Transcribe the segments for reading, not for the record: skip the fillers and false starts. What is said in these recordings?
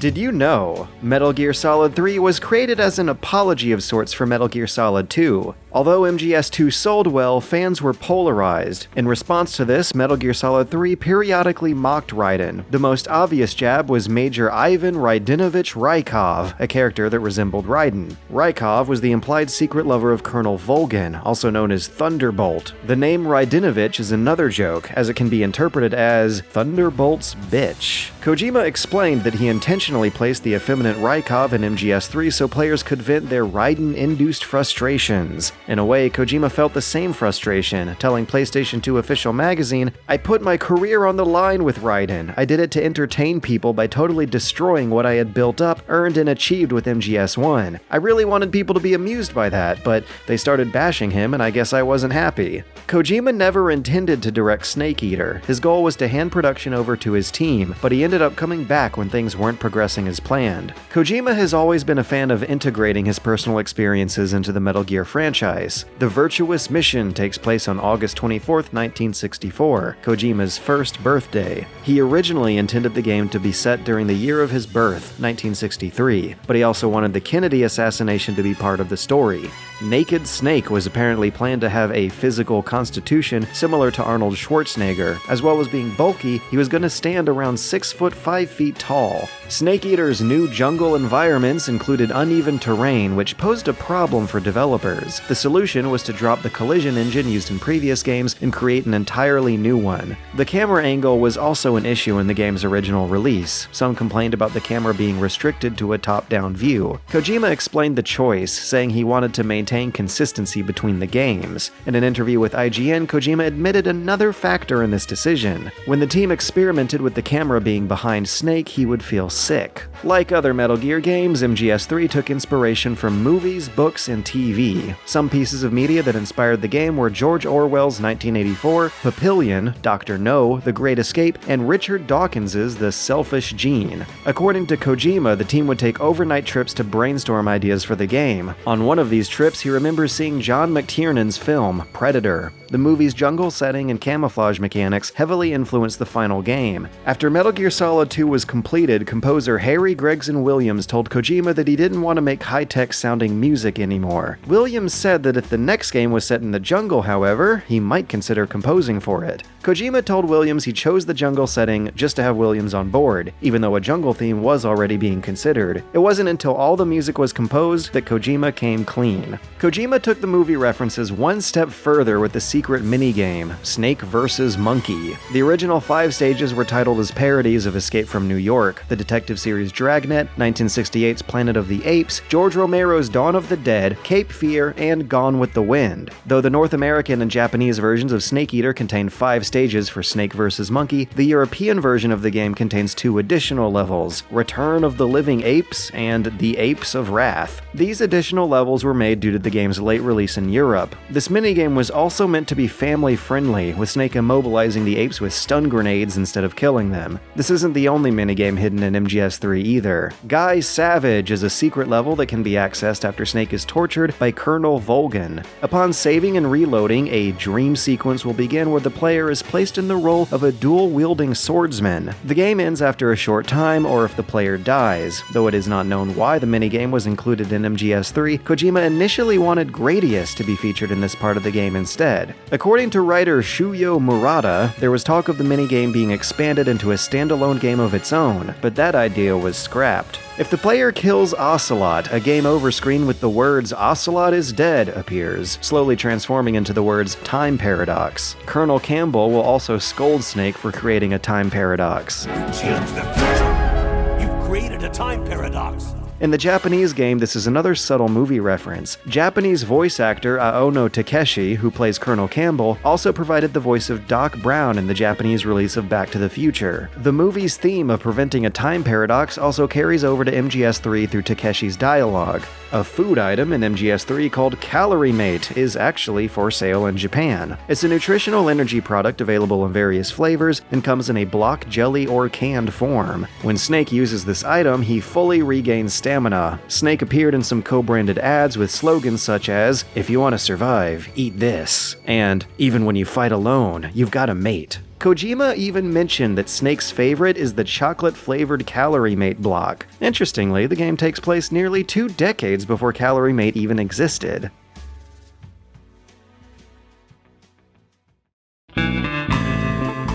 Did you know Metal Gear Solid 3 was created as an apology of sorts for Metal Gear Solid 2? Although MGS2 sold well, fans were polarized. In response to this, Metal Gear Solid 3 periodically mocked Raiden. The most obvious jab was Major Ivan Raidinovich Rykov, a character that resembled Raiden. Rykov was the implied secret lover of Colonel Volgin, also known as Thunderbolt. The name Raidinovich is another joke, as it can be interpreted as Thunderbolt's bitch. Kojima explained that he intentionally placed the effeminate Rykov in MGS3 so players could vent their Raiden-induced frustrations. In a way, Kojima felt the same frustration, telling PlayStation 2 Official Magazine, "I put my career on the line with Raiden. I did it to entertain people by totally destroying what I had built up, earned, and achieved with MGS1. I really wanted people to be amused by that, but they started bashing him and I guess I wasn't happy." Kojima never intended to direct Snake Eater. His goal was to hand production over to his team, but he ended up coming back when things weren't progressing as planned. Kojima has always been a fan of integrating his personal experiences into the Metal Gear franchise. The Virtuous Mission takes place on August 24th, 1964, Kojima's first birthday. He originally intended the game to be set during the year of his birth, 1963, but he also wanted the Kennedy assassination to be part of the story. Naked Snake was apparently planned to have a physical constitution similar to Arnold Schwarzenegger. As well as being bulky, he was going to stand around 6 foot 5 feet tall. Snake Eater's new jungle environments included uneven terrain, which posed a problem for developers. The solution was to drop the collision engine used in previous games and create an entirely new one. The camera angle was also an issue in the game's original release. Some complained about the camera being restricted to a top-down view. Kojima explained the choice, saying he wanted to maintain consistency between the games. In an interview with IGN, Kojima admitted another factor in this decision. When the team experimented with the camera being behind Snake, he would feel sick. Like other Metal Gear games, MGS3 took inspiration from movies, books, and TV. Some pieces of media that inspired the game were George Orwell's 1984, Papillion, Dr. No, The Great Escape, and Richard Dawkins's The Selfish Gene. According to Kojima, the team would take overnight trips to brainstorm ideas for the game. On one of these trips, he remembers seeing John McTiernan's film, Predator. The movie's jungle setting and camouflage mechanics heavily influenced the final game. After Metal Gear Solid 2 was completed, composer Harry Gregson Williams told Kojima that he didn't want to make high-tech sounding music anymore. Williams said that if the next game was set in the jungle, however, he might consider composing for it. Kojima told Williams he chose the jungle setting just to have Williams on board, even though a jungle theme was already being considered. It wasn't until all the music was composed that Kojima came clean. Kojima took the movie references one step further with the secret minigame, Snake vs. Monkey. The original 5 stages were titled as parodies of Escape from New York, the detective series Dragnet, 1968's Planet of the Apes, George Romero's Dawn of the Dead, Cape Fear, and Gone with the Wind. Though the North American and Japanese versions of Snake Eater contain 5 stages for Snake vs. Monkey, the European version of the game contains 2 additional levels, Return of the Living Apes and The Apes of Wrath. These additional levels were made due to the game's late release in Europe. This minigame was also meant to be family-friendly, with Snake immobilizing the apes with stun grenades instead of killing them. This isn't the only minigame hidden in MGS3 either. Guy Savage is a secret level that can be accessed after Snake is tortured by Colonel Volgin. Upon saving and reloading, a dream sequence will begin where the player is placed in the role of a dual-wielding swordsman. The game ends after a short time, or if the player dies. Though it is not known why the minigame was included in MGS3, Kojima initially wanted Gradius to be featured in this part of the game instead. According to writer Shuyo Murata, there was talk of the minigame being expanded into a standalone game of its own, but that idea was scrapped. If the player kills Ocelot, a game over screen with the words "Ocelot is dead" appears, slowly transforming into the words "Time Paradox." Colonel Campbell will also scold Snake for creating a time paradox. You changed the future. You've created a time paradox. In the Japanese game, this is another subtle movie reference. Japanese voice actor Aono Takeshi, who plays Colonel Campbell, also provided the voice of Doc Brown in the Japanese release of Back to the Future. The movie's theme of preventing a time paradox also carries over to MGS3 through Takeshi's dialogue. A food item in MGS3 called Calorie Mate is actually for sale in Japan. It's a nutritional energy product available in various flavors and comes in a block, jelly, or canned form. When Snake uses this item, he fully regains stamina. Snake appeared in some co-branded ads with slogans such as, "If you want to survive, eat this," and "Even when you fight alone, you've got a mate." Kojima even mentioned that Snake's favorite is the chocolate-flavored Calorie Mate block. Interestingly, the game takes place nearly 2 decades before Calorie Mate even existed.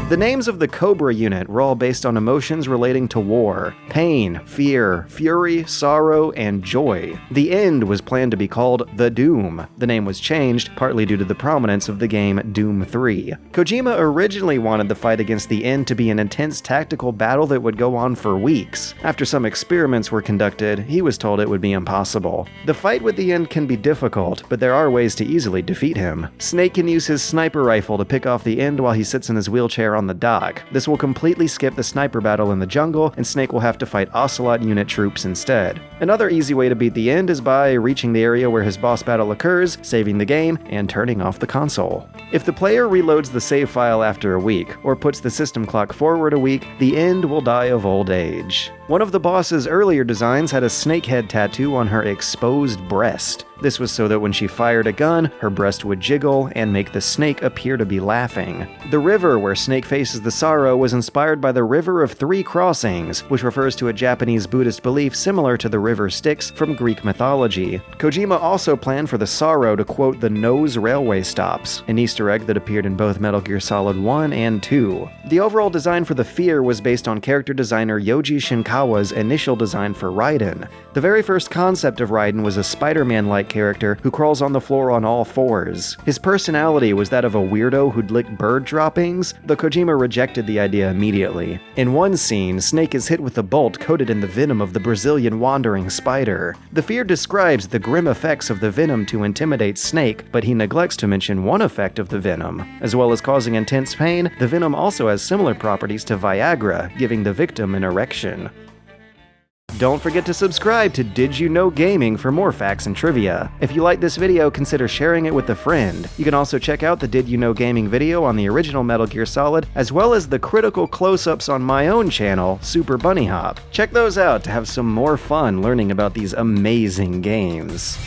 The names of the Cobra unit were all based on emotions relating to war: pain, fear, fury, sorrow, and joy. The End was planned to be called The Doom. The name was changed, partly due to the prominence of the game Doom 3. Kojima originally wanted the fight against the End to be an intense tactical battle that would go on for weeks. After some experiments were conducted, he was told it would be impossible. The fight with the End can be difficult, but there are ways to easily defeat him. Snake can use his sniper rifle to pick off the End while he sits in his wheelchair on the dock. This will completely skip the sniper battle in the jungle, and Snake will have to fight Ocelot unit troops instead. Another easy way to beat the End is by reaching the area where his boss battle occurs, saving the game, and turning off the console. If the player reloads the save file after a week, or puts the system clock forward a week, the End will die of old age. One of the boss's earlier designs had a snake head tattoo on her exposed breast. This was so that when she fired a gun, her breast would jiggle and make the snake appear to be laughing. The river where Snake faces the sorrow was inspired by the River of Three Crossings, which refers to a Japanese Buddhist belief similar to the river Styx from Greek mythology. Kojima also planned for the sorrow to quote the Nose railway stops, an Easter egg that appeared in both Metal Gear Solid 1 and 2. The overall design for the Fear was based on character designer Yoji Shinkawa's initial design for Raiden. The very first concept of Raiden was a Spider-Man-like character who crawls on the floor on all fours. His personality was that of a weirdo who'd lick bird droppings, though Kojima rejected the idea immediately. In one scene, Snake is hit with a bolt coated in the venom of the Brazilian wandering spider. The Fear describes the grim effects of the venom to intimidate Snake, but he neglects to mention one effect of the venom. As well as causing intense pain, the venom also has similar properties to Viagra, giving the victim an erection. Don't forget to subscribe to Did You Know Gaming for more facts and trivia. If you like this video, consider sharing it with a friend. You can also check out the Did You Know Gaming video on the original Metal Gear Solid, as well as the critical close-ups on my own channel, Super Bunnyhop. Check those out to have some more fun learning about these amazing games.